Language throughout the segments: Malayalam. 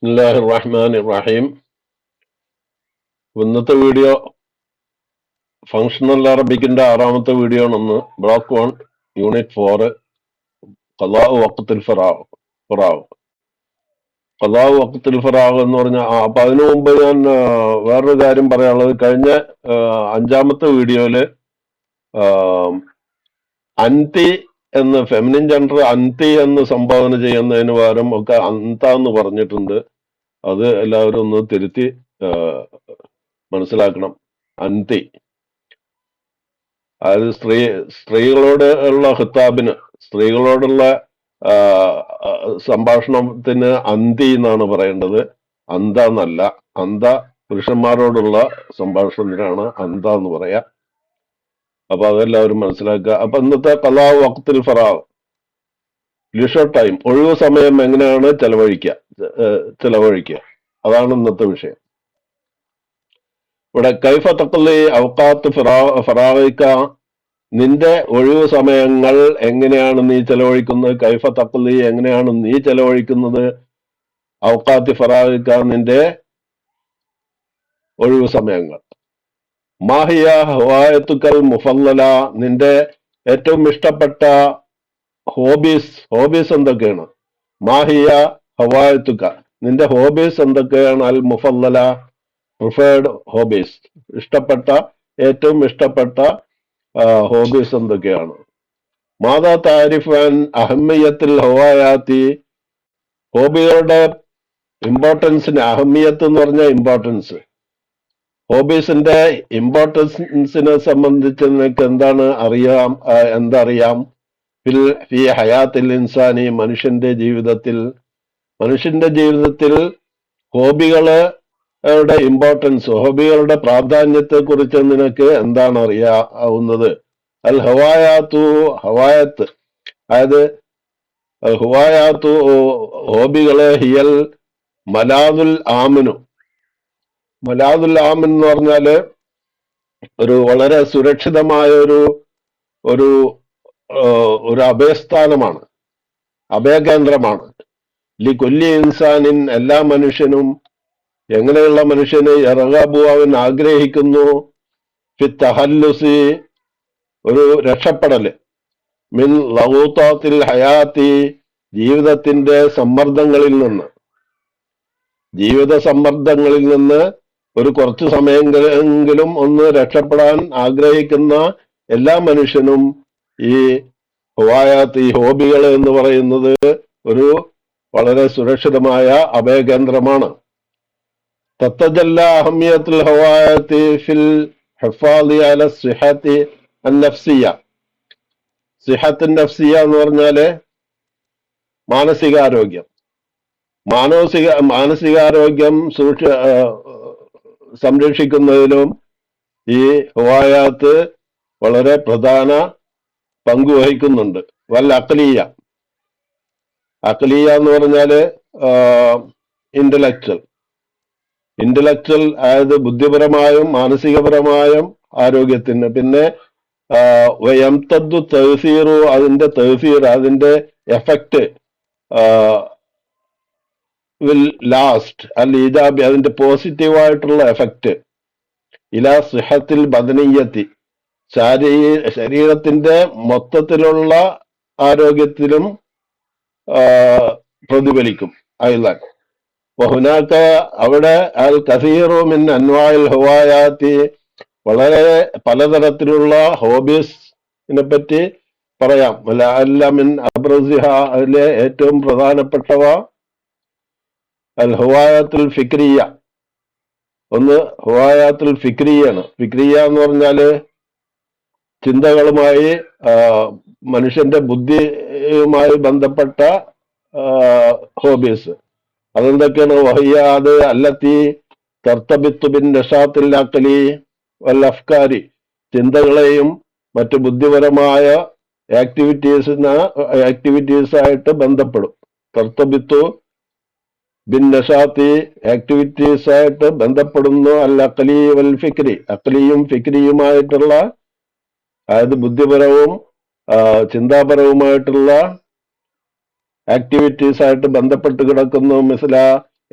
ബിസ്മില്ലാഹിർ റഹ്മാനിർ റഹീം. ഇന്നത്തെ വീഡിയോ ഫങ്ഷണൽ അറബിക്കിന്റെ 6ാമത്തെ വീഡിയോ ആണ്. Block 1 unit 4 ഖളാഉ വഖ്തുൽ ഫറാഗ്. ഖളാഉ വഖ്തുൽ ഫറാഗ് എന്ന് പറഞ്ഞാൽ അപ്പൊ അതിനു മുമ്പ് ഞാൻ വേറൊരു കാര്യം പറയാനുള്ളത്, കഴിഞ്ഞ 5ാമത്തെ വീഡിയോയില് അൻതി എന്ന് ഫെമിനിൻ ജെൻഡർ അൻതി എന്ന് സംബോധന ചെയ്യുന്നതിന് പകരം ഒക്കെ അന്ത എന്ന് പറഞ്ഞിട്ടുണ്ട്. അത് എല്ലാവരും ഒന്ന് തിരുത്തി മനസ്സിലാക്കണം. അൻതി അതായത് സ്ത്രീകളോട് ഉള്ള ഖിതാബിന്, സ്ത്രീകളോടുള്ള സംഭാഷണത്തിന് അന്തി എന്നാണ് പറയേണ്ടത്, അന്ത എന്നല്ല. അന്ത പുരുഷന്മാരോടുള്ള സംഭാഷണത്തിനാണ് അന്ത എന്ന് പറയാ. അപ്പൊ അതെല്ലാവരും മനസ്സിലാക്കുക. അപ്പൊ ഇന്നത്തെ ഖളാഉ വഖ്തുൽ ഫറാഗ്, ലിഷർ ടൈം, ഒഴിവ് സമയം എങ്ങനെയാണ് ചെലവഴിക്കുക, അതാണ് ഇന്നത്തെ വിഷയം. ഇവിടെ കൈഫ തഖ്ലി ഔഖാത്ത് ഫറാഗിക, നിന്റെ ഒഴിവ് സമയങ്ങൾ എങ്ങനെയാണ് നീ ചെലവഴിക്കുന്നത്? കൈഫ തഖ്ലി, എങ്ങനെയാണ് നീ ചെലവഴിക്കുന്നത്? ഔഖാത്ത് ഫറാഗിക, നിന്റെ ഒഴിവ് സമയങ്ങൾ. മാഹിയ ഹവായത്തുക്കൽ മുഫല്ലല, നിന്റെ ഏറ്റവും ഇഷ്ടപ്പെട്ട ഹോബീസ് എന്തൊക്കെയാണ്? മാഹിയ ഹവായത്തുക്ക, നിന്റെ ഹോബീസ് എന്തൊക്കെയാണ്? അൽ മുഫല്ലല, പ്രിഫേർഡ് ഹോബീസ്, ഏറ്റവും ഇഷ്ടപ്പെട്ട ഹോബീസ് എന്തൊക്കെയാണ്? മാതാ താരിഫ് അൻ അഹമ്മിയത്തിൽ ഹവായാത്തി, ഹോബികളുടെ ഇമ്പോർട്ടൻസിന്, അഹമ്മിയത്ത് എന്ന് പറഞ്ഞാൽ ഇമ്പോർട്ടൻസ്, ഹോബീസിന്റെ ഇമ്പോർട്ടൻസിനെ സംബന്ധിച്ച് നിനക്ക് എന്തറിയാം? ഫി ഹയാത്തിൽ ഇൻസാനി, മനുഷ്യന്റെ ജീവിതത്തിൽ ഹോബികളുടെ ഇമ്പോർട്ടൻസ്, ഹോബികളുടെ പ്രാധാന്യത്തെ കുറിച്ച് നിനക്ക് എന്താണ് അറിയാവുന്നത്? അൽ ഹവായത്ത്, അതായത് ഹോബികള് ഹിയൽ മലാദുൽ ആമിനു. മലാദുൽ ആമിൻ എന്ന് പറഞ്ഞാല് ഒരു വളരെ സുരക്ഷിതമായ ഒരു അഭയസ്ഥാനമാണ്, അഭയകേന്ദ്രമാണ്. കൊല്ലി ഇൻസാനിൻ, എല്ലാ മനുഷ്യനും. എങ്ങനെയുള്ള മനുഷ്യന്? യർഗബു, അവൻ ആഗ്രഹിക്കുന്നു. ഫി തഹല്ലുസി, ഒരു രക്ഷപ്പെടല്. മിൻ ലഗൂതാത്തിൽ ഹയാത്തി, ജീവിത സമ്മർദ്ദങ്ങളിൽ നിന്ന് ഒരു കുറച്ചു സമയമെങ്കിലും ഒന്ന് രക്ഷപ്പെടാൻ ആഗ്രഹിക്കുന്ന എല്ലാ മനുഷ്യനും ഈ ഹോബികൾ എന്ന് പറയുന്നത് ഒരു വളരെ സുരക്ഷിതമായ അഭയകേന്ദ്രമാണ്. തത്തജല്ല അഹമ്മിയത്തുൽ ഹവായത്തി ഫിൽ ഹിഫാദി അല സിഹത്തി അന്നഫ്സിയ. സിഹത്ത് നഫ്സിയ എന്ന് പറഞ്ഞാല് മാനസികാരോഗ്യം സംരക്ഷിക്കുന്നതിലും ഈ ഹവായാത്ത് വളരെ പ്രധാന പങ്ക് വഹിക്കുന്നുണ്ട്. വൽ അഖ്ലിയ എന്ന് പറഞ്ഞാല് ഇന്റലക്ച്വൽ, അതായത് ബുദ്ധിപരമായും മാനസികപരമായും ആരോഗ്യത്തിന്. പിന്നെ യംതദ്ദു തഅ്സീറു, അതിന്റെ എഫക്റ്റ് വിൽ ലാസ്റ്റ് അൽ ഈജാബി, അതിന്റെ പോസിറ്റീവായിട്ടുള്ള എഫക്റ്റ് ഇലാ സിഹത്തിൽ ബദനിയത്തി, ശരീരത്തിന്റെ മൊത്തത്തിലുള്ള ആരോഗ്യത്തിലും പ്രതിഫലിക്കും. അയ്ലാൻ വഹുനാക, അവിടെ അൽ കസീറു മിൻ അൻവാഇൽ ഹവായാത്തി, വളരെ പലതരത്തിലുള്ള ഹോബീസിനെ പറ്റി പറയാം. അല്ല മിൻ അബ്രസിഹ, അതിലെ ഏറ്റവും പ്രധാനപ്പെട്ടവ അൽ ഹവായത്തുൽ ഫിക്രിയ. ഒന്ന് ഹവായത്തുൽ ഫിക്രിയാണ്. ഫിക്രിയ എന്ന് പറഞ്ഞാല് ചിന്തകളുമായി, മനുഷ്യന്റെ ബുദ്ധിയുമായി ബന്ധപ്പെട്ട ഹോബീസ്. അതെന്തൊക്കെയാണ്? വഹിയ, അത് അല്ലത്തി തർത്തബിത്തു ബിൻ നഷാത്തിൽ അഖ്ലി വൽ അഫ്കാരി, ചിന്തകളെയും മറ്റു ബുദ്ധിപരമായ ആക്ടിവിറ്റീസായിട്ട് ബന്ധപ്പെടും. തർത്തബിത്തു ബിൻ നഷാത്തി, ആക്ടിവിറ്റീസായിട്ട് ബന്ധപ്പെടുന്നു. അൽ അഖ്ലി വൽ ഫിക്രി, അഖ്ലിയും ഫിക്രിയുമായിട്ടുള്ള, അതായത് ബുദ്ധിപരവും ചിന്താപരവുമായിട്ടുള്ള ആക്ടിവിറ്റീസ് ആയിട്ട് ബന്ധപ്പെട്ട് കിടക്കുന്നു. മിസ്ല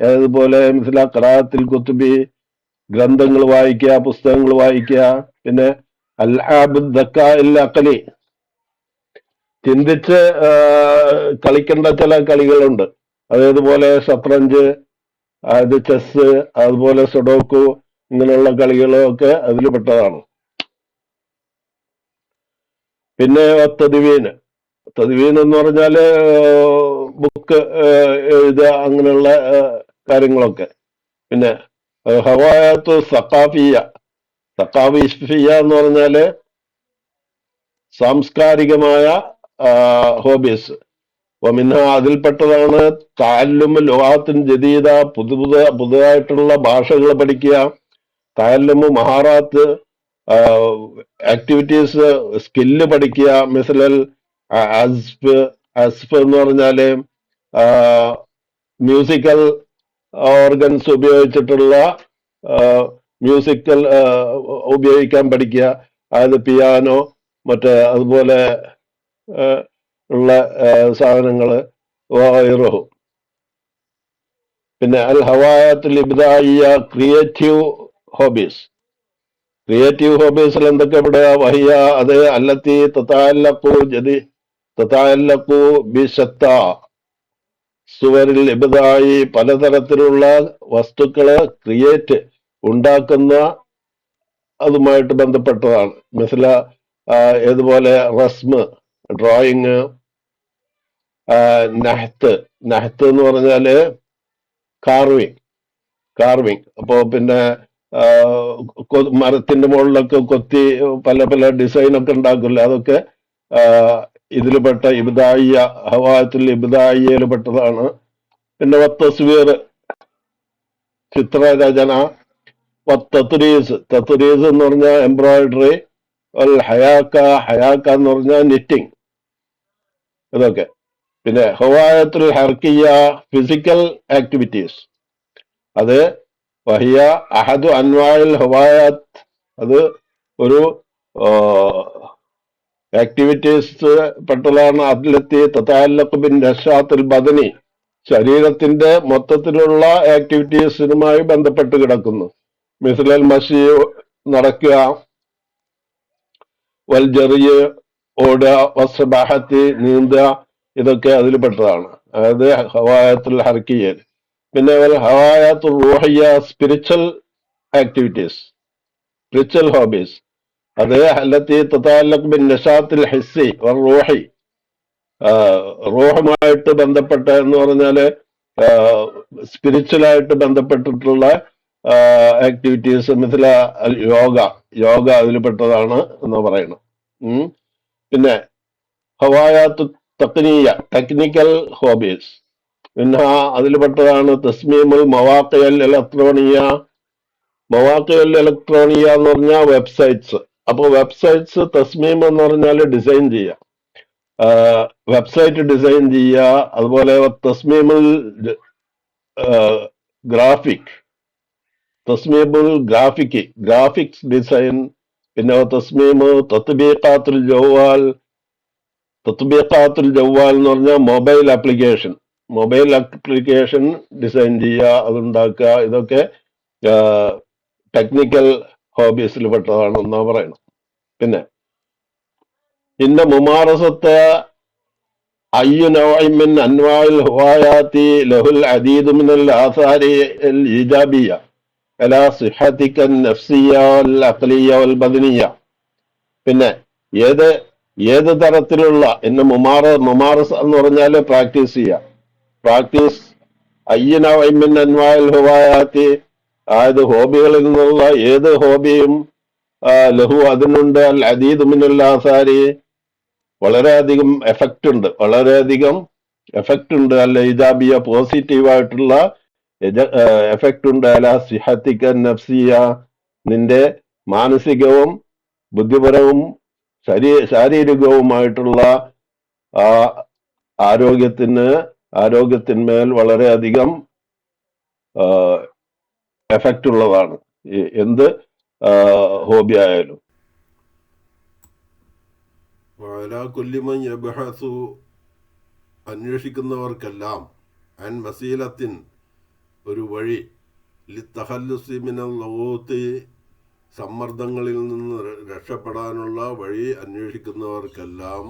അതുപോലെ മിസ്ല ഖിറാഅത്തിൽ കുത്തുബി, ഗ്രന്ഥങ്ങൾ വായിക്കുക, പുസ്തകങ്ങൾ വായിക്കുക. പിന്നെ അൽഹാബ് ദക്കാഇൽ അഖലി, ചിന്തിച്ച് കളിക്കേണ്ട ചില കളികളുണ്ട്. അതേതുപോലെ ഷത്രഞ്ച്, അത് ചെസ്, അതുപോലെ സുഡോക്കു, ഇങ്ങനെയുള്ള കളികളൊക്കെ അതിൽ പെട്ടതാണ്. പിന്നെ തദ്വീന്, തദ്വീൻ എന്ന് പറഞ്ഞാല് ബുക്ക് എഴുതുക, അങ്ങനെയുള്ള കാര്യങ്ങളൊക്കെ. പിന്നെ ഹവായത്ത് സഖാഫിയ, സഖാഫിയ എന്ന് പറഞ്ഞാല് സാംസ്കാരികമായ ഹോബീസ്. മിൻഹ, അതിൽപ്പെട്ടതാണ് തഅല്ലുമു ലുഗാത്തിൻ ജദീദ, പുതുതായിട്ടുള്ള ഭാഷകൾ പഠിക്കുക. തഅല്ലുമു മഹാറാത്ത്, ആക്ടിവിറ്റീസ്, സ്കില്ല് പഠിക്കുക. മിസലൽ അസ്ഫ്, അസ്ഫ് എന്ന് പറഞ്ഞാല് മ്യൂസിക്കൽ ഓർഗൻസ് ഉപയോഗിച്ചിട്ടുള്ള മ്യൂസിക്കൽ ഉപയോഗിക്കാൻ പഠിക്കുക. അതായത് പിയാനോ, മറ്റേ അതുപോലെ ഉള്ള സാധനങ്ങള് വൈറഹു. പിന്നെ അൽ ഹവായത്തുൽ ഇബ്ദാഇയ്യ, ക്രിയേറ്റീവ് ഹോബീസ്. ക്രിയേറ്റീവ് ഹോബീസിൽ എന്തൊക്കെ ഇവിടെ വഹിയ, അത് അല്ലത്തി തതാല്ലഖു ബിശത്ത സുവരിൽ ഇബ്ദായി, പലതരത്തിലുള്ള വസ്തുക്കള് ക്രിയേറ്റ്, ഉണ്ടാക്കുന്ന അതുമായിട്ട് ബന്ധപ്പെട്ടതാണ്. മിസ്ല ഏതുപോലെ റസ്മ്, ഡ്രോയിങ്, നഹ്ത്ത്. നഹ്ത്ത് എന്ന് പറഞ്ഞാല് കാർവിങ്. അപ്പോ പിന്നെ മരത്തിന്റെ മുകളിലൊക്കെ കൊത്തി പല പല ഡിസൈനൊക്കെ ഉണ്ടാക്കില്ല, അതൊക്കെ ഇതിൽപ്പെട്ട ഇബ്ദായിയ, ഹവായത്തുൽ ഇബ്ദായിയയിൽ പെട്ടതാണ്. പിന്നെ തസ്വീർ, ചിത്രരചന. തത്രീസ് എന്ന് പറഞ്ഞാൽ എംബ്രോയിഡറി. ഹയാക്ക എന്ന് പറഞ്ഞാൽ നിറ്റിംഗ്, ഇതൊക്കെ. പിന്നെ ഹവായത്തുൽ ഹർക്കിയ, ഫിസിക്കൽ ആക്ടിവിറ്റീസ്. അത് വഹിയ അഹദു അൻവാഇൽ ഹവായാത്ത്, അത് ഒരു ആക്ടിവിറ്റീസ് പെട്ടതാണ്. അതിലെത്തി തതാല്ലഖു ബിൻ നശാത്തുൽ ബദനി, ശരീരത്തിന്റെ മൊത്തത്തിലുള്ള ആക്ടിവിറ്റീസുമായി ബന്ധപ്പെട്ട് കിടക്കുന്നു. മിസ്ലൽ മഷി, നടക്കുക, വൽ ജറിയ്, ഓടുക, വസ്ബാഹത്തി, നീന്തുക, ഇതൊക്കെ അതിൽ പെട്ടതാണ്. അതായത് ഹവായത്തുൽ ഹർക്കിയ. പിന്നെ ഹവായത്തുൽ റൂഹിയ, സ്പിരിച്വൽ ആക്ടിവിറ്റീസ്, സ്പിരിച്വൽ ഹോബീസ്. അത് അല്ലത്തി തതാല്ലഖു ബിൻ നശാത്തുൽ ഹിസ്സി വർ റൂഹി, റൂഹുമായിട്ട് ബന്ധപ്പെട്ട എന്ന് പറഞ്ഞാല് സ്പിരിച്വലായിട്ട് ബന്ധപ്പെട്ടിട്ടുള്ള ആക്ടിവിറ്റീസ്. മിഥില യോഗ അതിൽപ്പെട്ടതാണ് എന്ന് പറയണം. പിന്നെ ഹവായാത്തു തഖ്നിയ, ടെക്നിക്കൽ ഹോബീസ്. പിന്നെ അതിൽപ്പെട്ടതാണ് തസ്മീമുൽ മവാഖിഅൽ ഇലക്ട്രോണിയ. മവാഖിഅൽ ഇലക്ട്രോണിയ എന്ന് പറഞ്ഞാൽ വെബ്സൈറ്റ്സ്. അപ്പൊ വെബ്സൈറ്റ്സ്, തസ്മീം എന്ന് പറഞ്ഞാൽ ഡിസൈൻ ചെയ്യുക, വെബ്സൈറ്റ് ഡിസൈൻ ചെയ്യുക. അതുപോലെ തസ്മീമുൽ ഗ്രാഫിക്സ് ഡിസൈൻ. പിന്നെ തസ്മീമ് തത്ബീഖാത്തുൽ ജവാൽ എന്ന് പറഞ്ഞാൽ മൊബൈൽ ആപ്ലിക്കേഷൻ ഡിസൈൻ ചെയ്യുക, അതുണ്ടാക്കുക. ഇതൊക്കെ ടെക്നിക്കൽ ഹോബീസിൽ പെട്ടതാണെന്നാ പറയണം. പിന്നെ മുമാറസത്തെ അയ്യു നൗഇൻ മിൻ അൻവാഇൽ ഹുവായാത്തി ലഹുൽ അദീദു മിനൽ ആസാരി അൽ ഈജാബിയ അലാ സിഹതിക നഫ്സിയ വൽ അഖ്ലിയ വൽ ബദനിയ. പിന്നെ ഏത് തരത്തിലുള്ള മുമാറസ എന്ന് പറഞ്ഞാൽ പ്രാക്ടീസ് ചെയ്യുക. പ്രാക്ടീസ് അയ്യു നൗഇൻ മിൻ അൻവാഇൽ ഹുവായാത്തി, അതായത് ഹോബികളിൽ നിന്നുള്ള ഏത് ഹോബിയും ലഹു, അതിനുണ്ട് അൽ അദീദു മിനൽ ആസാരി, വളരെയധികം എഫക്റ്റ് ഉണ്ട്. അല്ല ഇജാബിയ, പോസിറ്റീവായിട്ടുള്ള എഫക്റ്റ് ഉണ്ട്. അല സിഹത്തിക നഫ്സിയ, നിന്റെ മാനസികവും ബുദ്ധിപരവും ശാരീരികവുമായിട്ടുള്ള ആ ആരോഗ്യത്തിന്മേൽ വളരെയധികം എഫക്റ്റ് ഉള്ളതാണ് എന്ത് ഹോബി ആയാലും. കുല്ലിമൻ യബ്ഹസു, അന്വേഷിക്കുന്നവർക്കെല്ലാം, അൻ വസീലത്തിൻ, ഒരു വഴി ലിത്തഹല്ലുസി മിനൽ ലഗൂത്തി സമ്മർദ്ദങ്ങളിൽ നിന്ന് രക്ഷപ്പെടാനുള്ള വഴി അന്വേഷിക്കുന്നവർക്കെല്ലാം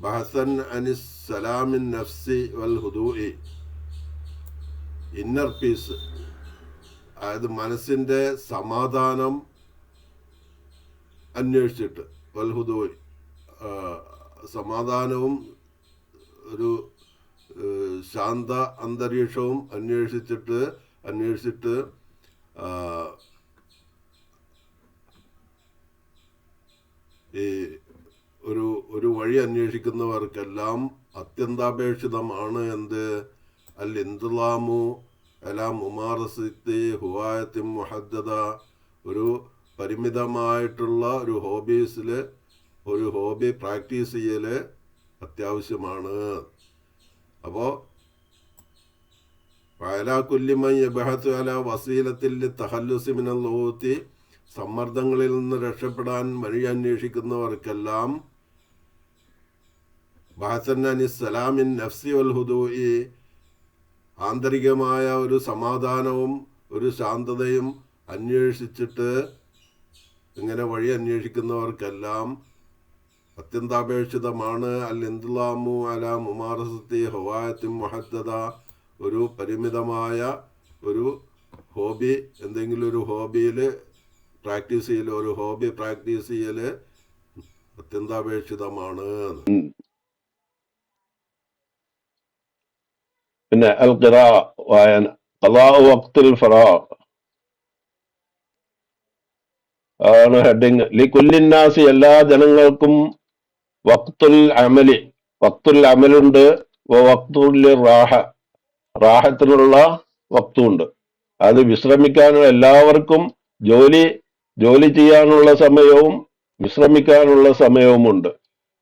ബഹസൻ അനിസ് സലാമിൻ നഫ്സി വൽ ഹുദൂഇ ഇന്നർ പീസ്, അതായത് മനസ്സിൻ്റെ സമാധാനം അന്വേഷിച്ചിട്ട്, വൽ ഹുദൂഇ സമാധാനവും ഒരു ശാന്ത അന്തരീക്ഷവും അന്വേഷിച്ചിട്ട് ഈ ഒരു വഴി അന്വേഷിക്കുന്നവർക്കെല്ലാം അത്യന്താപേക്ഷിതമാണ് എന്ത്? അൽ ഇന്തിലാമു അലാ മുമാറസത്തി ഹുവായത്തി മുഹദ്ദദ, ഒരു പരിമിതമായിട്ടുള്ള ഒരു ഹോബി പ്രാക്ടീസ് ചെയ്യൽ അത്യാവശ്യമാണ്. അപ്പോൾ വഅലാ കുല്ലി മൻ യബ്ഹത്തു അലാ വസീലത്തിൽ തഖല്ലുസി മിനൽ ലഗൂത്തി, സമ്മർദ്ദങ്ങളിൽ നിന്ന് രക്ഷപ്പെടാൻ വഴി അന്വേഷിക്കുന്നവർക്കെല്ലാം ബഹസൻ അനിസ് സലാമിൻ നഫ്സി വൽ ഹുദൂഇ, ആന്തരികമായ ഒരു സമാധാനവും ഒരു ശാന്തതയും അന്വേഷിച്ചിട്ട് ഇങ്ങനെ വഴി അന്വേഷിക്കുന്നവർക്കെല്ലാം അത്യന്താപേക്ഷിതമാണ് അൽ ഇന്തിലാമു അലാ മുമാറസത്തി ഹവായത്തി മുഹദ്ദദ, ഒരു പരിമിതമായ ഒരു ഹോബി, എന്തെങ്കിലും ഒരു ഹോബിയിൽ പ്രാക്ടീസ് ചെയ്യൽ, ഒരു ഹോബി പ്രാക്ടീസ് ചെയ്യൽ അത്യന്താപേക്ഷിതമാണ്. പിന്നെ അൽ ഖിറാ വായന, ഖളാഉ വഖ്തുൽ ഫറാഗ് ആണ് ഹെഡിങ്. ലികുല്ലിന്നാസി, എല്ലാ ജനങ്ങൾക്കും വഖ്തുൽ അമലുണ്ട്, വഖ്തുൽ റാഹത്തിനുള്ള വക്തുണ്ട്. അത് വിശ്രമിക്കാനും എല്ലാവർക്കും ജോലി ചെയ്യാനുള്ള സമയവും വിശ്രമിക്കാനുള്ള സമയവുമുണ്ട്.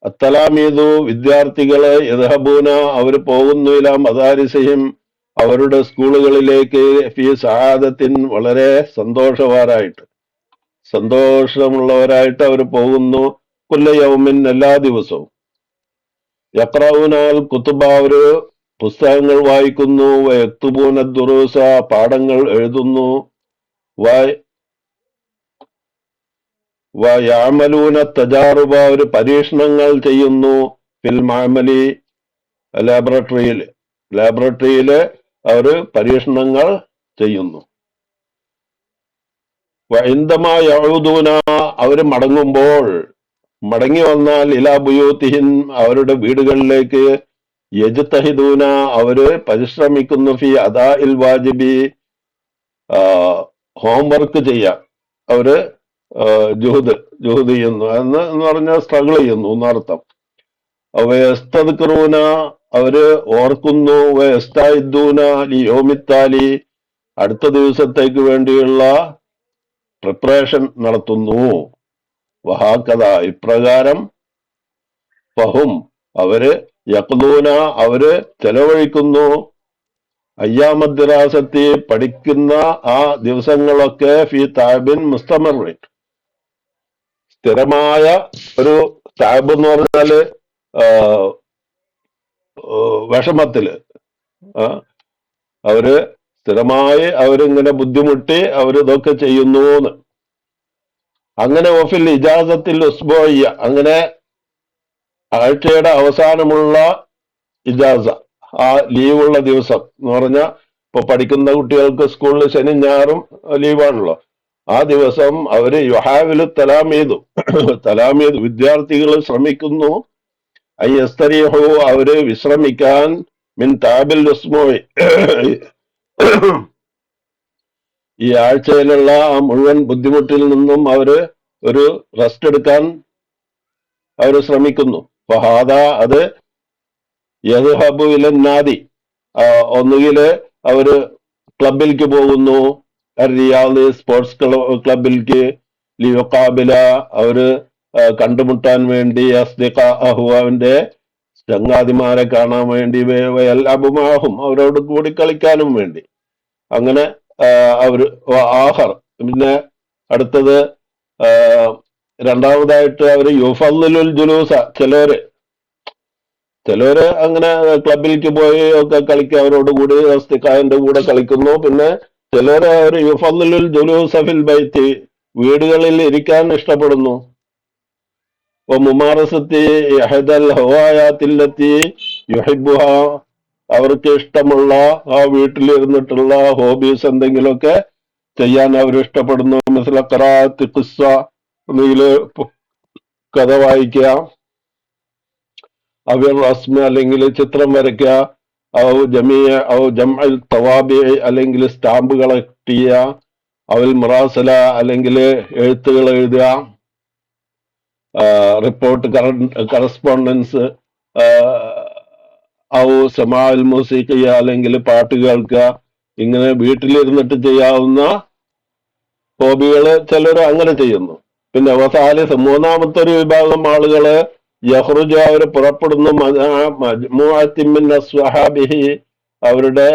അത്തലാമീദു, വിദ്യാർത്ഥികള് യദ്ഹബൂന, അവർ പോകുന്നു, ഇലാ മദാരിസിഹിം, അവരുടെ സ്കൂളുകളിലേക്ക്, ഫീ സആദത്തിൻ, വളരെ സന്തോഷമുള്ളവരായിട്ട് അവർ പോകുന്നു, കുല്ല യൗമിൻ, എല്ലാ ദിവസവും. യഖ്റഊനൽ കുതുബ, അവര് പുസ്തകങ്ങൾ വായിക്കുന്നു, വയക്തുബൂന ദുറൂസ, പാഠങ്ങൾ എഴുതുന്നു, വയഅമലൂന തജാറുബ, അവർ പരീക്ഷണങ്ങൾ ചെയ്യുന്നു, ഫിൽ മഅമലി, ലാബറട്ടറിയിൽ അവർ പരീക്ഷണങ്ങൾ ചെയ്യുന്നു. വഇന്ദമാ യഊദൂന, അവർ മടങ്ങി വന്നാൽ, ഇലാ ബുയൂത്തിഹിൻ, അവരുടെ വീടുകളിലേക്ക്, യജ്തഹിദൂന, അവര് പരിശ്രമിക്കുന്നു, ഫി അദാഇൽ വാജിബി, ഹോംവർക്ക് ചെയ്യാൻ അവര് ജുഹദ് ചെയ്യുന്നു എന്ന് പറഞ്ഞാൽ സ്ട്രഗിൾ ചെയ്യുന്നു എന്നർത്ഥം. വയസ്തദ്കറൂന, അവര് ഓർക്കുന്നു, വയസ്തായിദ്ദൂന ലിയൗമിത്താലി, അടുത്ത ദിവസത്തേക്ക് വേണ്ടിയുള്ള പ്രിപ്പറേഷൻ നടത്തുന്നു. വഹാകദ, ഇപ്രകാരം, ഫഹും, അവര് യഖ്ദൂന, അവര് ചെലവഴിക്കുന്നു, അയ്യാമദ്ദിറാസത്തി, പഠിക്കുന്ന ആ ദിവസങ്ങളൊക്കെ, ഫി താബിൻ മുസ്തമറിൻ, സ്ഥിരമായ ഒരു താബ് എന്ന് പറഞ്ഞാല് വിഷമത്തില്, അവര് സ്ഥിരമായി അവരിങ്ങനെ ബുദ്ധിമുട്ടി അവരിതൊക്കെ ചെയ്യുന്നു. അങ്ങനെ ഒഫിൽ ഇജാസത്തിൽ ഉസ്ബോയ്യ, അങ്ങനെ ആഴ്ചയുടെ അവസാനമുള്ള ഇജാസ, ആ ലീവുള്ള ദിവസം എന്ന് പറഞ്ഞാൽ, ഇപ്പൊ പഠിക്കുന്ന കുട്ടികൾക്ക് സ്കൂളിൽ ശനി ഞായറും ലീവാണല്ലോ, ആ ദിവസം അവര് യുഹാവിലു തലാമീദു വിദ്യാർത്ഥികൾ ശ്രമിക്കുന്നു, അയ്യസ്തരീഹു, അവര് വിശ്രമിക്കാൻ, മിൻ താബിൽ ഉസ്ബോയ്, ഈ ആഴ്ചയിലുള്ള ആ മുഴുവൻ ബുദ്ധിമുട്ടിൽ നിന്നും അവര് ഒരു റെസ്റ്റ് എടുക്കാൻ അവർ ശ്രമിക്കുന്നു. ഫഹാദ, അത് യദ്ഹബു ഇലന്നാദി, ഒന്നുകില് അവര് ക്ലബിലേക്ക് പോകുന്നു, റിയാദ് സ്പോർട്സ് ക്ലബിലേക്ക്, ലിയുഖാബില, അവര് കണ്ടുമുട്ടാൻ വേണ്ടി, അസ്ദിഖാഹു, അവന്റെ ചങ്ങാതിമാരെ കാണാൻ വേണ്ടി, വയൽഅബുമാഹും, അവരോട് കൂടി കളിക്കാനും വേണ്ടി. അങ്ങനെ അവര് ആഹർ, പിന്നെ അടുത്തത് രണ്ടാമതായിട്ട് അവര് യുഫല്ലുൽ ജുലൂസ, ചിലര് അങ്ങനെ ക്ലബിലേക്ക് പോയി ഒക്കെ കളിക്കുക, അവരോട് കൂടി അസ്തിക്കായന്റെ കൂടെ കളിക്കുന്നു. പിന്നെ ചിലര് ഒരു യുഫല്ലുൽ ജുലൂസ ഫിൽ ബൈത്തി, വീടുകളിൽ ഇരിക്കാൻ ഇഷ്ടപ്പെടുന്നു. മുമാറസത്തി ഇഹ്ദൽ ഹവായാത്തില്ലത്തി യുഹിബ്ബുഹ, അവർക്ക് ഇഷ്ടമുള്ള ആ വീട്ടിലിരുന്നിട്ടുള്ള ഹോബീസ് എന്തെങ്കിലുമൊക്കെ ചെയ്യാൻ അവർ ഇഷ്ടപ്പെടുന്നു. മിസ്ല ഖിറാഅത്തി ഖിസ്സ, ഒന്നുകിൽ കഥ വായിക്കുക, അവർ റസ്മ അല്ലെങ്കിൽ ചിത്രം വരയ്ക്കുക, ഔ ജംഅൽ തവാബി അല്ലെങ്കിൽ സ്റ്റാമ്പ് കളക്ട് ചെയ്യുക, അവൽ മുറാസല അല്ലെങ്കിൽ എഴുത്തുകൾ എഴുതുക, റിപ്പോർട്ട് കറസ്പോണ്ടൻസ്, ഔ സമാൽ മൂസിഖിയ അല്ലെങ്കിൽ പാട്ട് കേൾക്കുക. ഇങ്ങനെ വീട്ടിലിരുന്നിട്ട് ചെയ്യാവുന്ന ഹോബികള് ചിലർ അങ്ങനെ ചെയ്യുന്നു. പിന്നെ അവസാലിസ്, മൂന്നാമത്തെ ഒരു വിഭാഗം ആളുകള് യഹ്റുജ, അവർ പുറപ്പെടുന്നു, മജ്മുഅത്തിൻ മിൻ അസ്ഹാബിഹി, അവരുടെ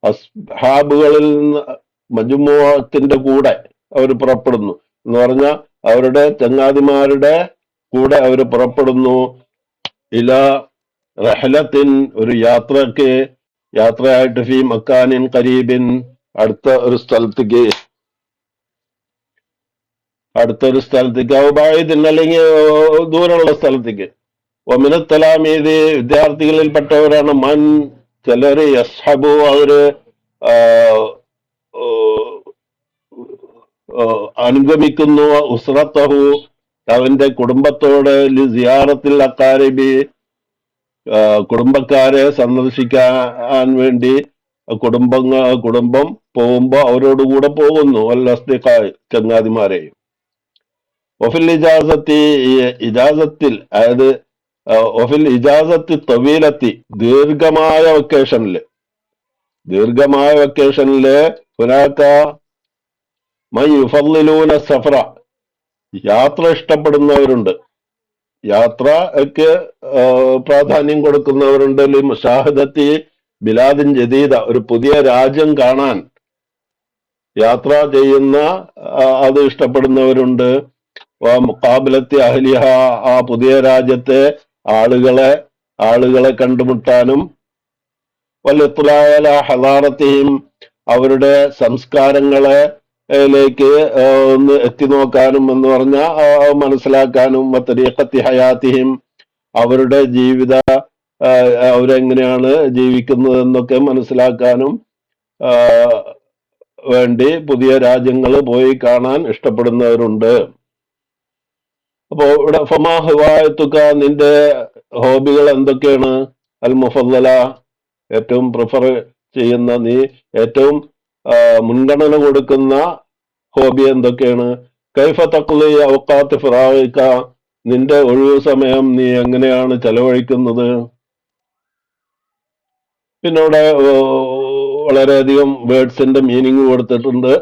അസ്ഹാബുകളിൽ നിന്ന്, മജ്മുഅത്തിന്റെ കൂടെ അവർ പുറപ്പെടുന്നു എന്ന് പറഞ്ഞാൽ അവരുടെ ചങ്ങാതിമാരുടെ കൂടെ അവർ പുറപ്പെടുന്നു. ഇല റഹ്ലത്തിൻ, ഒരു യാത്രയായിട്ട്, ഫി മക്കാനിൻ ഖരീബിൻ, അടുത്തൊരു സ്ഥലത്തേക്ക്, ഔബായിദിൻ അല്ലെങ്കിൽ ദൂരമുള്ള സ്ഥലത്തേക്ക്. ഒമിന തലാമീദ്, വിദ്യാർത്ഥികളിൽപ്പെട്ടവരാണ്, മൻ, ചിലര് യസ്ഹബു, അവര് അനുഗമിക്കുന്നു, ഉസ്റത്തഹു, അവന്റെ കുടുംബത്തോട്, സിയാറത്തിൽ അക്കാരിബി, കുടുംബക്കാരെ സന്ദർശിക്കാൻ വേണ്ടി കുടുംബം പോകുമ്പോ അവരോടുകൂടെ പോകുന്നു. അസ്ദിഖായ്, ചങ്ങാതിമാരെയും. ഒഫിൽ ഇജാസത്തിൽ, അതായത് ഒഫിൽ ഇജാസത്തി തവീലത്തി, ദീർഘമായ വെക്കേഷനില് ഹുനാക മൻ യുഫദ്ദിലൂന സഫറ, യാത്ര ഇഷ്ടപ്പെടുന്നവരുണ്ട്, യാത്രക്ക് പ്രാധാന്യം കൊടുക്കുന്നവരുണ്ട്. മുശാഹദത്തി ബിലാദിൻ ജദീദ, ഒരു പുതിയ രാജ്യം കാണാൻ യാത്ര ചെയ്യുന്ന അത് ഇഷ്ടപ്പെടുന്നവരുണ്ട്. മുഖാബിലത്തി അഹ്ലിഹ, ആ പുതിയ രാജ്യത്തെ ആളുകളെ കണ്ടുമുട്ടാനും. വല്ലിത്ലാഅല ഹളാറത്തിഹിം, അവരുടെ സംസ്കാരങ്ങളിലേക്ക് ഒന്ന് എത്തി നോക്കാനും എന്ന് പറഞ്ഞാൽ മനസ്സിലാക്കാനും. വതരീഖത്തി ഹയാത്തിഹിം, അവരുടെ അവരെങ്ങനെയാണ് ജീവിക്കുന്നത് എന്നൊക്കെ മനസ്സിലാക്കാനും വേണ്ടി പുതിയ രാജ്യങ്ങൾ പോയി കാണാൻ ഇഷ്ടപ്പെടുന്നവരുണ്ട്. അപ്പോ ഇവിടെ ഫമാ ഹുവായത്തുക, നിന്റെ ഹോബികൾ എന്തൊക്കെയാണ്? അൽ മുഫദ്ദല, ഏറ്റവും പ്രിഫർ ചെയ്യുന്ന, നീ ഏറ്റവും മുൻഗണന കൊടുക്കുന്ന ഹോബി എന്തൊക്കെയാണ്? കൈഫ തഖ്ലി ഔഖാത്ത് ഫിറാഗിക, നിന്റെ ഒഴിവു സമയം നീ എങ്ങനെയാണ് ചെലവഴിക്കുന്നത്? പിന്നെ ഇവിടെ വളരെയധികം വേർഡ്സിന്റെ മീനിങ് കൊടുത്തിട്ടുണ്ട്.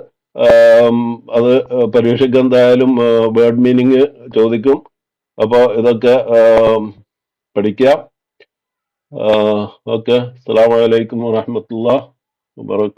അത് പരീക്ഷയ്ക്ക് എന്തായാലും വേർഡ് മീനിങ് ചോദിക്കും. അപ്പോൾ ഇതൊക്കെ പഠിക്കാം. ഓക്കെ, അസ്സലാമു അലൈക്കും വറഹ്മത്തുള്ളാഹി വബറകാതുഹു.